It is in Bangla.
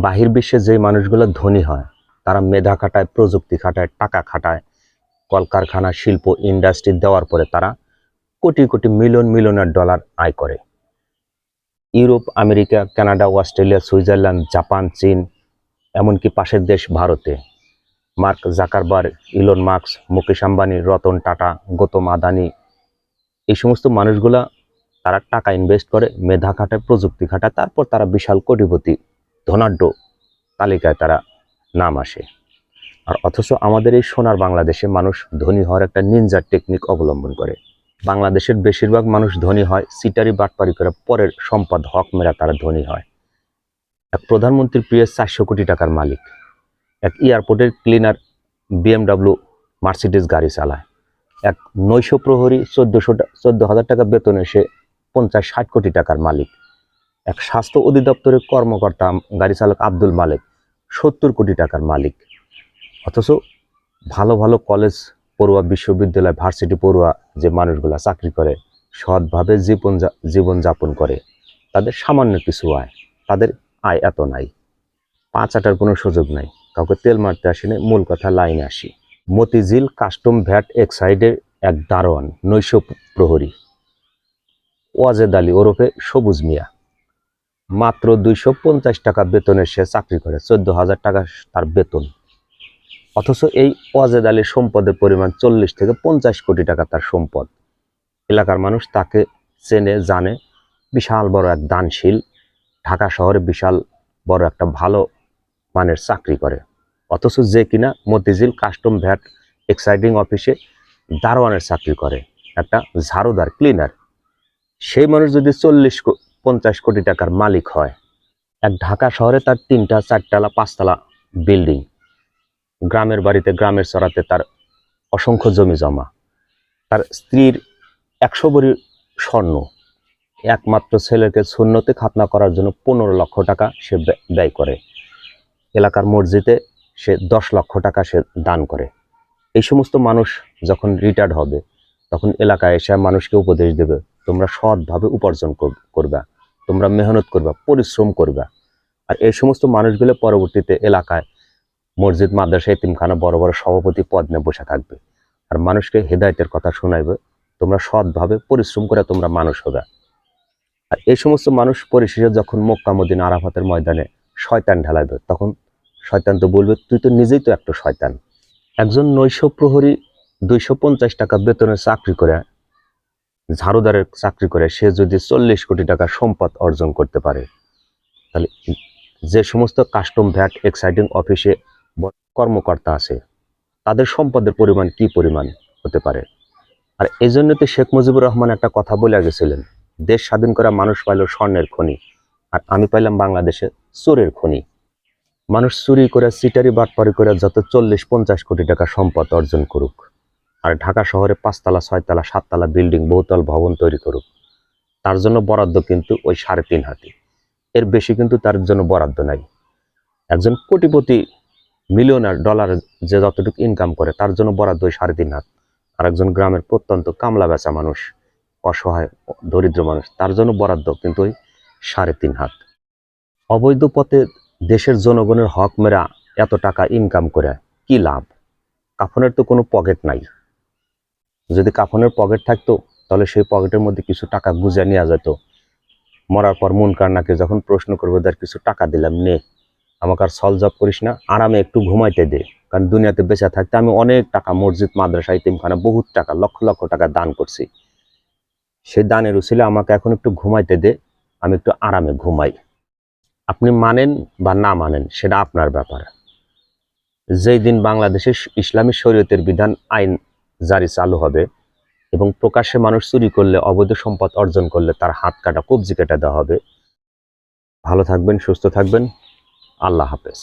বাহির বিশ্বে যে মানুষগুলো ধনী হয় তারা মেধা খাটায়, প্রযুক্তি খাটায়, টাকা খাটায়, কলকারখানা, শিল্প, ইন্ডাস্ট্রি দেওয়ার পরে তারা কোটি কোটি মিলিয়ন মিলিয়নের ডলার আয় করে। Europe, America, Canada, Australia, Switzerland, Japan, চীন, এমনকি পাশের দেশ ভারতে mark Zuckerberg, Elon Musk, Mukesh Ambani, Ratan Tata, Gautam Adani, এই সমস্ত মানুষগুলা তারা টাকা ইনভেস্ট করে, মেধা খাটায়, প্রযুক্তি খাটায়, তারপর তারা বিশাল কোটিপতি ধনাঢ্য তালিকায় তারা নাম আসে। আর অথচ আমাদের এই সোনার বাংলাদেশে মানুষ ধনী হওয়ার একটা নিনজা টেকনিক অবলম্বন করে। বাংলাদেশের বেশিরভাগ মানুষ ধনী হয় সিটারি বাটপারি করে, পরের সম্পদ হক মেরা তারা ধনী হয়। এক প্রধানমন্ত্রীর প্রিয় 400 কোটি টাকার মালিক, এক এয়ারপোর্টের ক্লিনার BMW মার্সিডিজ গাড়ি চালায়, এক নৈশ প্রহরী 14,000 টাকা বেতনে সে 50-60 কোটি টাকার মালিক, এক স্বাস্থ্য অধিদপ্তরের কর্মকর্তা গাড়ি চালক আব্দুল মালিক 70 কোটি টাকার মালিক। অথচ ভালো ভালো কলেজ পড়ুয়া, বিশ্ববিদ্যালয়, ভার্সিটি পড়ুয়া যে মানুষগুলা চাকরি করে, সৎভাবে জীবনযাপন করে, তাদের সামান্য কিছু আয়, তাদের আয় এত নাই, পা চাটার কোনো সুযোগ নাই, কাউকে তেল মারতে আসেনি। মূল কথা লাইনে আসি। মতিঝিল কাস্টম ভ্যাট এক্সাইডের এক দারোয়ান, নৈশ প্রহরী ওয়াজেদ আলী ওরফে সবুজ মিয়া, মাত্র 250 টাকা বেতনে সে চাকরি করে, 14,000 টাকা তার বেতন। অথচ এই ওয়াজেদ আলীর সম্পদের পরিমাণ 40 থেকে 50 কোটি টাকা তার সম্পদ। এলাকার মানুষ তাকে চেনে, জানে, বিশাল বড় এক দানশীল, ঢাকা শহরে বিশাল বড় একটা ভালো মানের চাকরি করে। অথচ যে কিনা মতিঝিল কাস্টম ভ্যাট এক্সাইডিং অফিসে দারোয়ানের চাকরি করে, একটা ঝাড়ুদার, ক্লিনার, সেই মানুষ যদি 40-50 কোটি টাকার মালিক হয়, এক ঢাকা শহরে তার 3টা, 4তলা, 5তলা বিল্ডিং, গ্রামের বাড়িতে, গ্রামের চড়াতে তার অসংখ্য জমি জমা, তার স্ত্রীর 100 ভরি স্বর্ণ, একমাত্র ছেলেকে সুন্নতে খাতনা করার জন্য 15 লক্ষ টাকা সে ব্যয় করে, এলাকার মসজিদে সে 10 লক্ষ টাকা সে দান করে। এই সমস্ত মানুষ যখন রিটায়ার্ড হবে তখন এলাকায় এসে মানুষকে উপদেশ দেবে, তোমরা সৎভাবে উপার্জন করবা, তোমরা মেহনত করবা, পরিশ্রম করবা। আর এই সমস্ত মানুষগুলো পরবর্তীতে এলাকায় মসজিদ, মাদ্রাসা, এতিমখানা বড় বড় সভাপতি পদ নিয়ে বসে থাকবে আর মানুষকে হেদায়েতের কথা শোনাইবে, তোমরা সৎভাবে পরিশ্রম করে তোমরা মানুষ হবে। আর এই সমস্ত মানুষ পরিশেষে যখন মক্কা, মদিনা, আরাফাতের ময়দানে শয়তান ঢালাইবে, তখন শয়তান তো বলবে, তুই তো নিজেই তো একটা শয়তান। একজন নৈশ প্রহরী 250 টাকা বেতনে চাকরি করে, ঝাড়ুদারের চাকরি করে, সে যদি 40 কোটি টাকা সম্পদ অর্জন করতে পারে, তাহলে যে সমস্ত কাস্টম ভ্যাট এক্সাইডিং অফিসে কর্মকর্তা আছে তাদের সম্পদের পরিমাণ কি পরিমাণ হতে পারে। আর এই জন্য তো শেখ মুজিবুর রহমান একটা কথা বলে গেছিলেন, দেশ স্বাধীন করা মানুষ পাইল স্বর্ণের খনি, আর আমি পাইলাম বাংলাদেশে চোরের খনি। মানুষ চুরি করে, সিটারি বাটপারি করে যত 40-50 কোটি টাকা সম্পদ অর্জন করুক, আর ঢাকা শহরে 5তলা, 6তলা, 7তলা বিল্ডিং, বহুতল ভবন তৈরি করুক, তার জন্য বরাদ্দ কিন্তু ওই 3.5 হাতি, এর বেশি কিন্তু তার জন্য বরাদ্দ নাই। একজন কোটিপতি, মিলিয়নার, ডলার যে যতটুকু ইনকাম করে, তার জন্য বরাদ্দ ওই 3.5 হাত। আর একজন গ্রামের প্রত্যন্ত কামলা বেচা মানুষ, অসহায় দরিদ্র মানুষ, তার জন্য বরাদ্দ কিন্তু ওই 3.5 হাত। অবৈধ পথে দেশের জনগণের হক মেরা এত টাকা ইনকাম করে কি লাভ? কাফনের তো কোনো পকেট নাই। যদি কাফনের পকেট থাকতো তাহলে সেই পকেটের মধ্যে কিছু টাকা গুজে নেওয়া যেত। মরার পর মুনকার নাকি যখন প্রশ্ন করবো, তার কিছু টাকা দিলাম, নে, আমাকে আর সল জব করিস না, আরামে একটু ঘুমাইতে দে, কারণ দুনিয়াতে বেঁচে থাকতে আমি অনেক টাকা মসজিদ, মাদ্রাসা, ইতিমখানা, বহুত টাকা, লক্ষ লক্ষ টাকা দান করছি, সেই দানের উছিলে আমাকে এখন একটু ঘুমাইতে দে, আমি একটু আরামে ঘুমাই। আপনি মানেন বা না মানেন সেটা আপনার ব্যাপার। যেই দিন বাংলাদেশে ইসলামী শরীয়তের বিধান আইন জারি চালু হবে এবং প্রকাশ্যে মানুষ চুরি করলে, অবৈধ সম্পদ অর্জন করলে তার হাত কাটা, কবজি কেটে দেওয়া হবে। ভালো থাকবেন, সুস্থ থাকবেন, আল্লাহ হাফেজ।